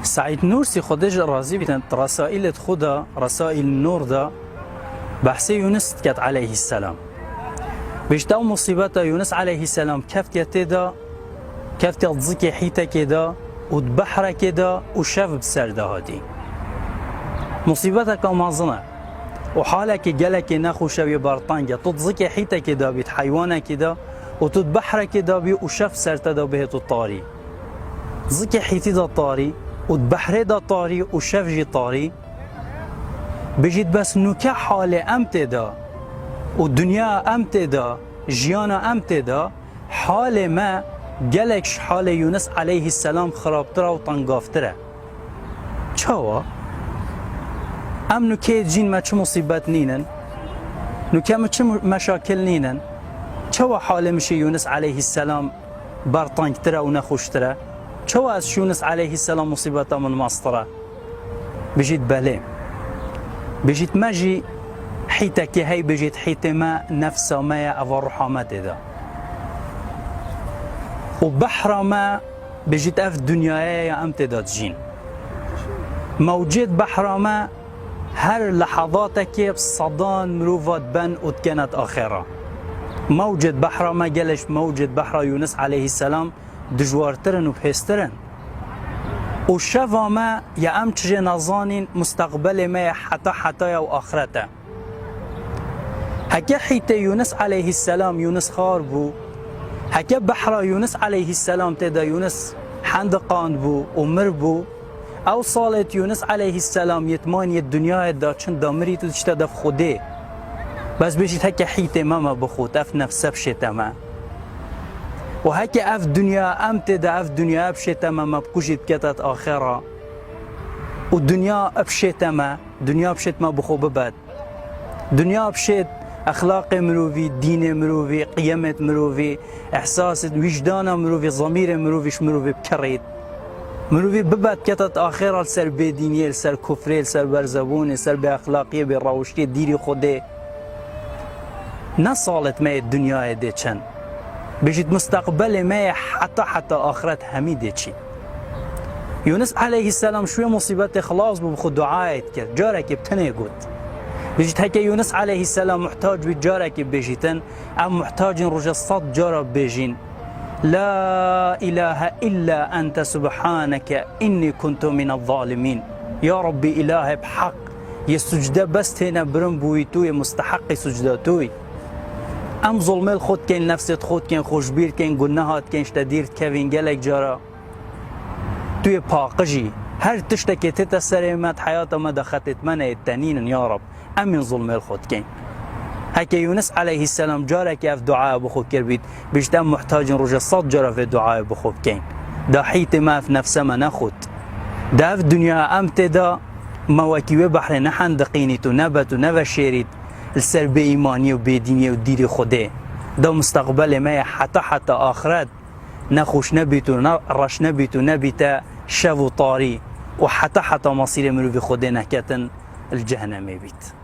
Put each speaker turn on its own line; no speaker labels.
سعید نورسی خودش راضی بیتن رسائل خدا رسائل نور دا بحث یونس کت علیه السلام بیشتر مصیبت یونس علیه السلام کفت دا کفت ضکی حیته کدا و بحر کدا و شف بسرده هادی مصیبت کامازنه و حاله که گله که نخوشه بی برطانگه تو ضکی حیته کدا بیت حیوانه کدا و تو بحر کدا بی و شف سرته دا بهت طاری ضکی حیتی دا طاری و بحر دا طاری و شف جی طاری بجید بس نوکه حال امت دا و دنیا امت دا جیانا امت دا حال ما گلکش حال یونس علیه السلام خرابتره و تنگافتره چاوا؟ ام نوکه جین ما چه مصیبت نینن؟ نوکه ما چه مشاکل نینن؟ چاوا حال میشه یونس علیه السلام برطنگتره و نخوشتره؟ چاوا از یونس علیه السلام مصیبت من ماستره؟ بجید بله بجید مجی حیته که هی بجید حیته ما نفس ما او رحمت ده و بحر ما بجید اف دنیای امتداد جین موجود بحر ما هر لحظات که صدان مروفات بن اتکنت آخره موجود بحر ما گلش موجود بحر یونس علیه السلام دجوارترن و پسترن و شفا ما یا ام چجه نظانین مستقبل ما حتی و آخرته هکه حیط یونس علیه السلام یونس خار بو هکه بحر یونس علیه السلام تدا یونس حندقان بو و مر بو او صالت یونس علیه السلام یتمان یت دنیا دا چند دامری تو دشتا دف خوده بس بشید هکه حیط ما بخود اف نفسه بشیطه ما و هکه اف دنیا امت دا اف دنیا بشیطه ما بکوشید کتت آخره و دنیا بشیطه ما دنیا بشیط ما بخو ببد دنیا بشیط اخلاق مروفی دین مروفی قیمت مروفی احساس وجدان مروفی ضمیر مروفیش مروفی بکرید مروفی ببد کتت آخره سر بدینی سر کفری سر برزبون سر به اخلاقی به روشتی دیری خوده نصالت ما دنیا ده چند بجید مستقبل ما حتی آخرت همیده چی یونس علیه السلام شوی مصیبت خلاص بو خود دعایت کرد جاره که بتنه گود بجید هکه یونس علیه السلام محتاج بی جاره که بجیتن ام محتاجین رجا صد جاره بجین لا اله الا انت سبحانك انی كنت من الظالمین یا ربی اله بحق یه سجده بس تینا برم بوی توی مستحق سجده توی ام ظلمل خود کن نفست خود کن خوشبیر کن گناهات کن شتدیرت کوین گلک جارا توی پاقجی هر تشتکی تیتا سریمت حیات ما دخطت من التنین یا رب امین ظلمل خود کن هکه یونس علیه السلام جارا که اف دعا بخود کر بید بیشتر محتاج رجا صد جارا في دعا بخود کن دا حیط ما في نفس ما نخود دا اف دنیا امت دا مواکیوه بحر نحندقینی تو نبت و نوشیرید السر به ایمانی و بدینی و دیر خوده دا مستقبل ما حتی آخرت نخوش نبیت و رش نبیت و نبیت شو و طاری و حتی مصیر مروی خوده نکتن الجهنم بیت